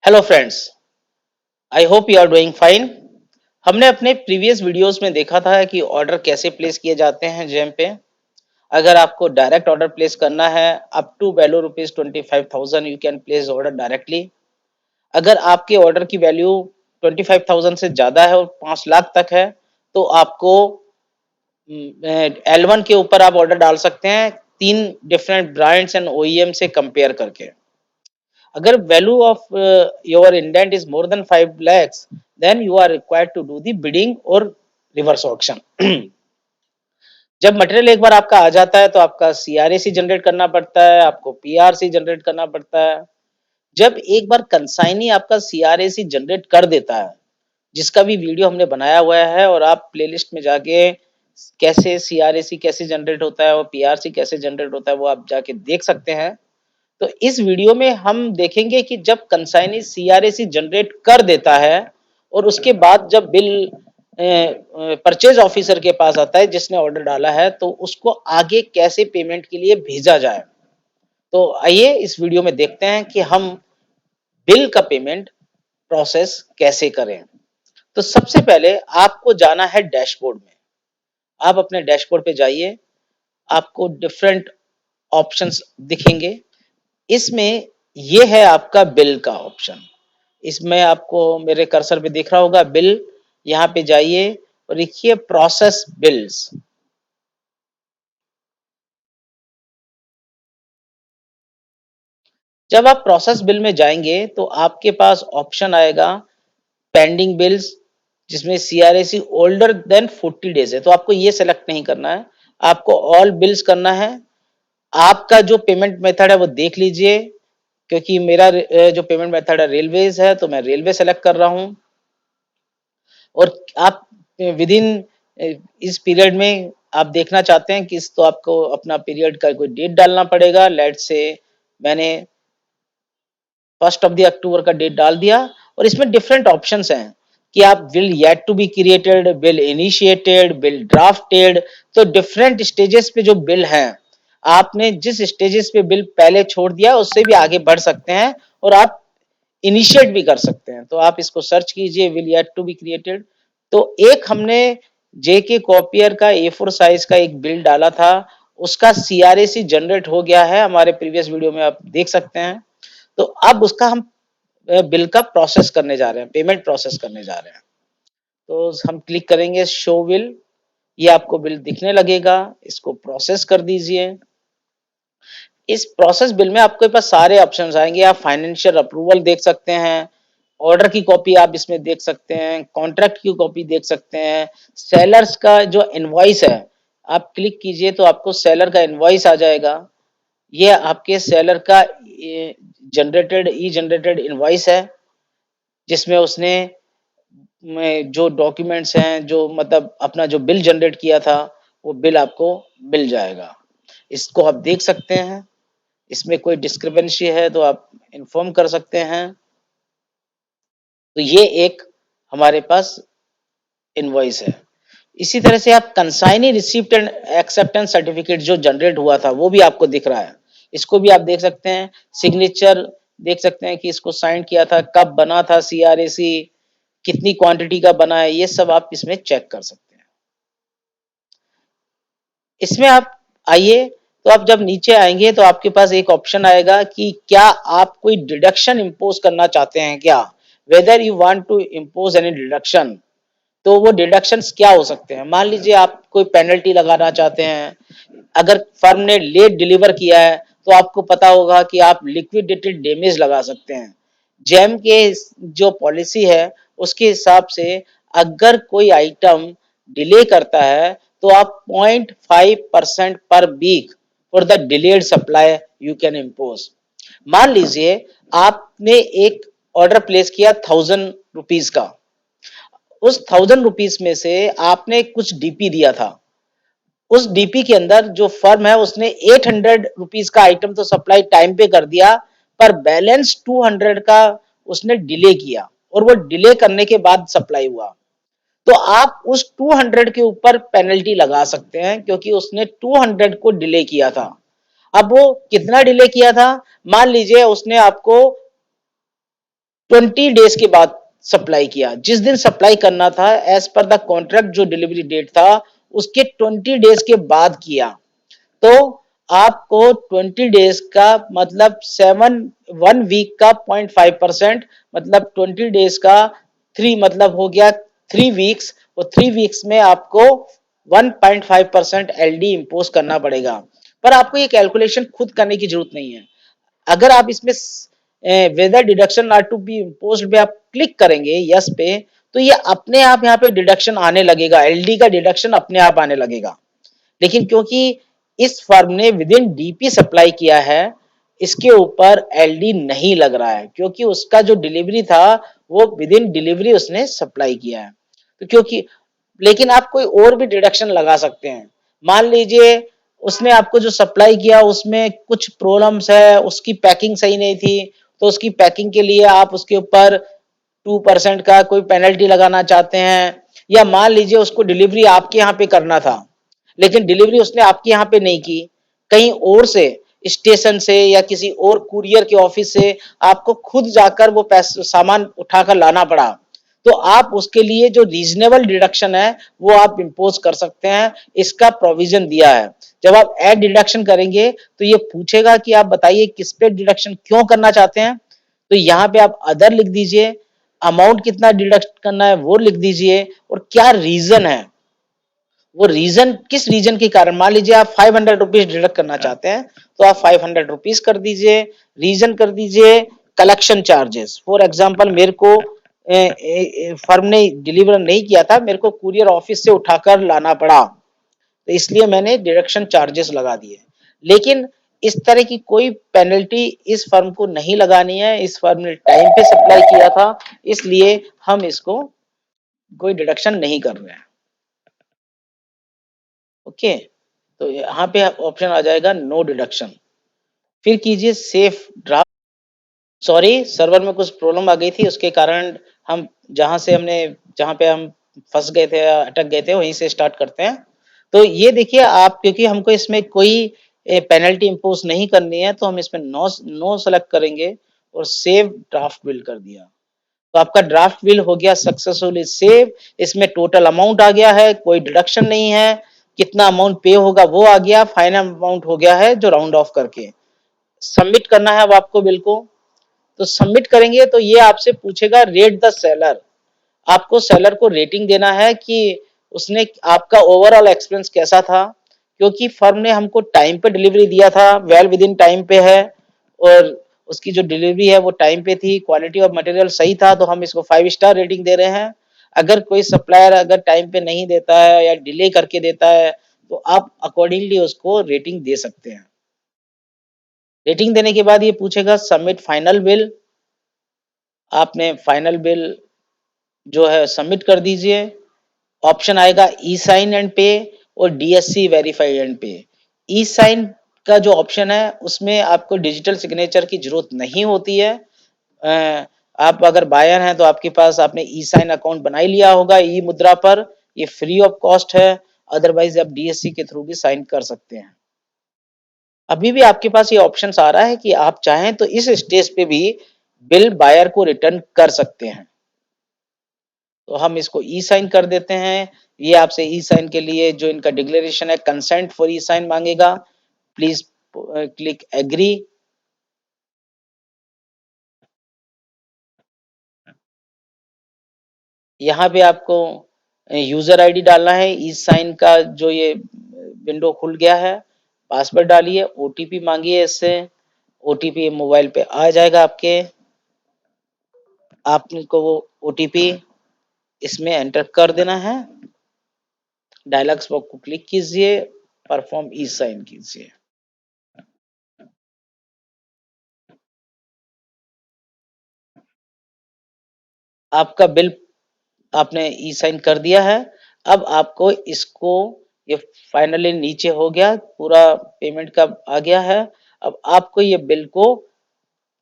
Hello friends, I hope you are doing fine. हमने अपने previous videos में देखा था कि ऑर्डर कैसे प्लेस किए जाते हैं जेम पे। अगर आपको डायरेक्ट ऑर्डर प्लेस करना है up to value rupees 25,000 you can place order directly. अगर आपके ऑर्डर की वैल्यू 25,000 से ज़्यादा है और 5 लाख तक है तो आपको L1 के ऊपर आप ऑर्डर डाल सकते हैं 3 डिफरेंट ब्रांड्स एंड OEM से कंपेयर करके। अगर value of your indent is more than 5 lakhs then you are required to do the bidding और रिवर्स ऑक्शन। जब मटेरियल एक बार आपका आ जाता है तो आपका CRAC जनरेट करना पड़ता है, आपको PRC जनरेट करना पड़ता है। जब एक बार कंसाइनी आपका CRAC जनरेट कर देता है, जिसका भी वीडियो हमने बनाया हुआ है और आप प्लेलिस्ट में जाके कैसे CRAC कैसे जनरेट होता है और PRC कैसे जनरेट होता है वो आप जाके देख सकते हैं। तो इस वीडियो में हम देखेंगे कि जब कंसाइनी CRAC जनरेट कर देता है और उसके बाद जब बिल परचेज ऑफिसर के पास आता है जिसने ऑर्डर डाला है तो उसको आगे कैसे पेमेंट के लिए भेजा जाए। तो आइए इस वीडियो में देखते हैं कि हम बिल का पेमेंट प्रोसेस कैसे करें। तो सबसे पहले आपको जाना है डैशबोर्ड में। आप अपने डैशबोर्ड पे जाइए, आपको डिफरेंट ऑप्शंस दिखेंगे। इसमें ये है आपका बिल का ऑप्शन। इसमें आपको मेरे कर्सर पे दिख रहा होगा बिल, यहाँ पे जाइए और लिखिए प्रोसेस बिल्स। जब आप प्रोसेस बिल में जाएंगे तो आपके पास ऑप्शन आएगा पेंडिंग बिल्स, जिसमें CRAC ओल्डर देन 40 डेज है तो आपको ये सेलेक्ट नहीं करना है, आपको ऑल बिल्स करना है। आपका जो पेमेंट मेथड है वो देख लीजिए, क्योंकि मेरा जो पेमेंट मेथड है रेलवेज है तो मैं रेलवे सेलेक्ट कर रहा हूँ। और आप विद इन इस पीरियड में आप देखना चाहते हैं कि तो आपको अपना पीरियड का कोई डेट डालना पड़ेगा। लेट से मैंने 1 अक्टूबर का डेट डाल दिया और इसमें डिफरेंट ऑप्शंस हैं कि आप bill yet to be created, bill initiated, bill drafted. तो डिफरेंट स्टेजेस पे जो बिल हैं, आपने जिस स्टेजेस पे बिल पहले छोड़ दिया उससे भी आगे बढ़ सकते हैं और आप इनिशिएट भी कर सकते हैं। तो आप इसको सर्च कीजिए bill yet to be created. तो एक हमने JK कॉपियर का A4 साइज का एक बिल डाला था, उसका CRAC जनरेट हो गया है, हमारे प्रीवियस वीडियो में आप देख सकते हैं। तो अब उसका हम बिल का प्रोसेस करने जा रहे हैं, पेमेंट प्रोसेस करने जा रहे हैं। तो हम क्लिक करेंगे शो बिल, ये आपको बिल दिखने लगेगा, इसको प्रोसेस कर दीजिए। इस प्रोसेस बिल में आपके पास सारे ऑप्शंस आएंगे। आप फाइनेंशियल अप्रूवल देख सकते हैं, ऑर्डर की कॉपी आप इसमें देख सकते हैं, कॉन्ट्रैक्ट की कॉपी देख सकते हैं, सेलर्स का जो इनवॉइस है आप क्लिक कीजिए तो आपको सेलर का इनवॉइस आ जाएगा। ये आपके सेलर का जनरेटेड इनवॉइस है, जिसमें उसने में जो डॉक्यूमेंट्स हैं, जो मतलब अपना जो बिल जनरेट किया था वो बिल आपको मिल जाएगा। इसको आप देख सकते हैं, इसमें कोई डिस्क्रिपेंसी है तो आप इन्फॉर्म कर सकते हैं। तो ये एक हमारे पास इनवॉइस है। इसी तरह से आप consignee receipt and acceptance certificate जो जनरेट हुआ था वो भी आपको दिख रहा है, इसको भी आप देख सकते हैं। सिग्नेचर देख सकते हैं कि इसको साइन किया था, कब बना था CRAC, कितनी क्वांटिटी का बना है, ये सब आप इसमें चेक कर सकते हैं। इसमें आप आइए, तो आप जब नीचे आएंगे तो आपके पास एक ऑप्शन आएगा कि क्या आप कोई डिडक्शन इम्पोज करना चाहते हैं क्या, whether you want to impose any deduction. तो वो डिडक्शंस क्या हो सकते हैं। मान लीजिए आप कोई पेनल्टी लगाना चाहते हैं, अगर फर्म ने लेट डिलीवर किया है तो आपको पता होगा कि आप लिक्विडेटेड डैमेज लगा सकते हैं। जेम के जो पॉलिसी है उसके हिसाब से अगर कोई आइटम डिले करता है तो आप 0.5% per week for the delayed supply you can impose. मान लीजिए आपने एक ऑर्डर प्लेस किया 1000 रुपीज का, उस 1000 रुपीज में से आपने कुछ DP दिया था, उस DP के अंदर जो फर्म है उसने 800 रुपीज का आइटम तो सप्लाई टाइम पे कर दिया, पर बैलेंस 200 का उसने डिले किया और वो डिले करने के बाद सप्लाई हुआ। तो आप उस 200 के ऊपर पेनल्टी लगा सकते हैं क्योंकि उसने 200 को डिले किया था। अब वो कितना डिले किया था, मान लीजिए उसने आपको 20 डेज के बाद सप्लाई किया। जिस दिन सप्लाई करना था एज पर द कॉन्ट्रैक्ट जो डिलीवरी डेट था उसके 20 डेज के बाद किया, तो आपको 20 डेज का मतलब 1 वीक का 0.5%, मतलब 20 डेज का 3 मतलब हो गया 3 वीक्स, और 3 वीक्स में आपको 1.5% एलडी इम्पोज करना पड़ेगा। पर आपको ये कैलकुलेशन खुद करने की जरूरत नहीं है। अगर आप इसमें whether deduction are to be impose पे आप क्लिक करेंगे यस पे, तो ये अपने आप यहाँ पे डिडक्शन आने लगेगा, एलडी का डिडक्शन अपने आप आने लगेगा। लेकिन क्योंकि इस फर्म ने विद इन डीपी सप्लाई किया है, इसके ऊपर एलडी नहीं लग रहा है, क्योंकि उसका जो डिलीवरी था वो विद इन डिलीवरी उसने सप्लाई किया है। तो क्योंकि लेकिन आप कोई और भी डिडक्शन लगा सकते हैं। मान लीजिए उसने आपको जो सप्लाई किया उसमें कुछ प्रॉब्लम्स है, उसकी पैकिंग सही नहीं थी, तो उसकी पैकिंग के लिए आप उसके ऊपर 2% का कोई पेनल्टी लगाना चाहते हैं, या मान लीजिए उसको डिलीवरी आपके यहाँ पे करना था लेकिन डिलीवरी उसने आपके यहाँ पे नहीं की, कहीं और से स्टेशन से या किसी और कुरियर के ऑफिस से आपको खुद जाकर वो पैसा सामान उठाकर लाना पड़ा, तो आप उसके लिए जो रीजनेबल डिडक्शन है वो आप इम्पोज कर सकते हैं। इसका प्रोविजन दिया है। जब आप एड डिडक्शन करेंगे तो ये पूछेगा कि आप बताइए किस पे डिडक्शन क्यों करना चाहते हैं, तो यहाँ पे आप अदर लिख दीजिए, अमाउंट कितना डिडक्ट करना है वो लिख दीजिए, और क्या रीजन है, वो रीजन किस रीजन के कारण, मान लीजिए आप 500 रुपीज डिडक्ट करना चाहते हैं तो आप 500 रुपीज कर दीजिए, रीजन कर दीजिए कलेक्शन चार्जेस। फॉर एग्जाम्पल मेरे को फर्म ने डिलीवर नहीं किया था, मेरे को कुरियर ऑफिस से उठाकर लाना पड़ा, तो इसलिए मैंने डिडक्शन चार्जेस लगा दिए। लेकिन इस तरह की कोई पेनल्टी इस फर्म को नहीं लगानी है, इस फर्म ने टाइम पे सप्लाई किया था, इसलिए हम इसको कोई डिडक्शन नहीं कर रहे हैं। ओके, तो यहाँ पे ऑप्शन आ जाएगा नो डिडक्शन। फिर कीजिए सेफ ड्राफ्ट। सॉरी, सर्वर में कुछ प्रॉब्लम आ गई थी, उसके कारण हम जहाँ पे हम फंस गए थे, अटक गए थे, वहीं से स्टार्ट करते हैं। तो ये देखिए आप, क्योंकि हमको इसमें कोई पेनल्टी इम्पोज नहीं करनी है, तो हम इसमें नो नो सेलेक्ट करेंगे और सेव ड्राफ्ट बिल कर दिया। तो आपका ड्राफ्ट बिल हो गया सक्सेसफुली सेव। इसमें टोटल अमाउंट आ गया है, कोई डिडक्शन नहीं है, कितना अमाउंट पे होगा वो आ गया, फाइनल अमाउंट हो गया है जो राउंड ऑफ करके सबमिट करना है अब आपको बिल को। तो सबमिट करेंगे तो ये आपसे पूछेगा रेट द सेलर, आपको सेलर को रेटिंग देना है कि उसने आपका ओवरऑल एक्सपीरियंस कैसा था, क्योंकि फर्म ने हमको टाइम पे डिलीवरी दिया था, वेल विद इन टाइम पे है, और उसकी जो डिलीवरी है वो टाइम पे थी, क्वालिटी ऑफ मटेरियल सही था, तो हम इसको 5 स्टार रेटिंग दे रहे हैं। अगर कोई सप्लायर अगर टाइम पे नहीं देता है या डिले करके देता है तो आप अकॉर्डिंगली उसको रेटिंग दे सकते हैं। रेटिंग देने के बाद ये पूछेगा सबमिट फाइनल बिल, आपने फाइनल बिल जो है सबमिट कर दीजिए। ऑप्शन आएगा ई साइन एंड पे और डीएससी वेरीफाई एंड पे। ई साइन का जो ऑप्शन है उसमें आपको डिजिटल सिग्नेचर की जरूरत नहीं होती है। अ, आप अगर बायर हैं तो आपके पास आपने ई साइन अकाउंट बना ही लिया होगा ई मुद्रा पर, ये फ्री ऑफ कॉस्ट है। अदरवाइज आप डीएससी के थ्रू भी साइन कर सकते हैं। अभी भी आपके पास ये ऑप्शन आ रहा है कि आप चाहें तो इस स्टेज पे भी बिल बायर को रिटर्न कर सकते हैं। तो हम इसको ई साइन कर देते हैं। ये आपसे ई साइन के लिए जो इनका डिक्लेरेशन है कंसेंट फॉर ई साइन मांगेगा, प्लीज क्लिक एग्री। यहाँ पे आपको यूजर आईडी डालना है, ई साइन का जो ये विंडो खुल गया है, पासवर्ड डालिए, ओटीपी मांगिए इससे, ओटीपी मोबाइल पे आ जाएगा आपके, आपको वो ओटीपी इसमें एंटर कर देना है। डायलॉग बॉक्स को क्लिक कीजिए, परफॉर्म ई साइन कीजिए। आपका बिल आपने ई साइन कर दिया है। अब आपको इसको, ये फाइनली नीचे हो गया, पूरा पेमेंट का आ गया है। अब आपको ये बिल को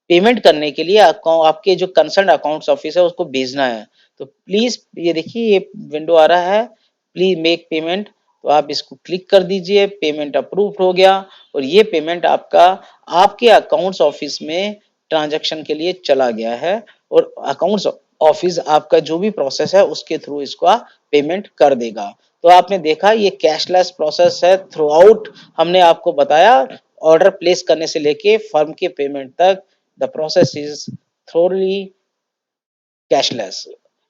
पेमेंट करने के लिए आपके जो कंसर्न अकाउंट्स ऑफिस है उसको भेजना है। तो प्लीज ये देखिए ये विंडो आ रहा है, प्लीज मेक पेमेंट, तो आप इसको क्लिक कर दीजिए, पेमेंट अप्रूव्ड हो गया, और ये पेमेंट आपका आपके अकाउंट्स ऑफिस में ट्रांजैक्शन के लिए चला गया है। और अकाउंट्स ऑफिस आपका जो भी प्रोसेस है उसके थ्रू इसका पेमेंट कर देगा। तो आपने देखा ये कैशलेस प्रोसेस है थ्रू आउट, हमने आपको बताया ऑर्डर प्लेस करने से लेके फर्म के पेमेंट तक the process is thoroughly cashless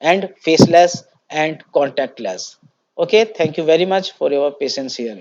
and faceless and contactless. Okay, thank you very much for your patience here.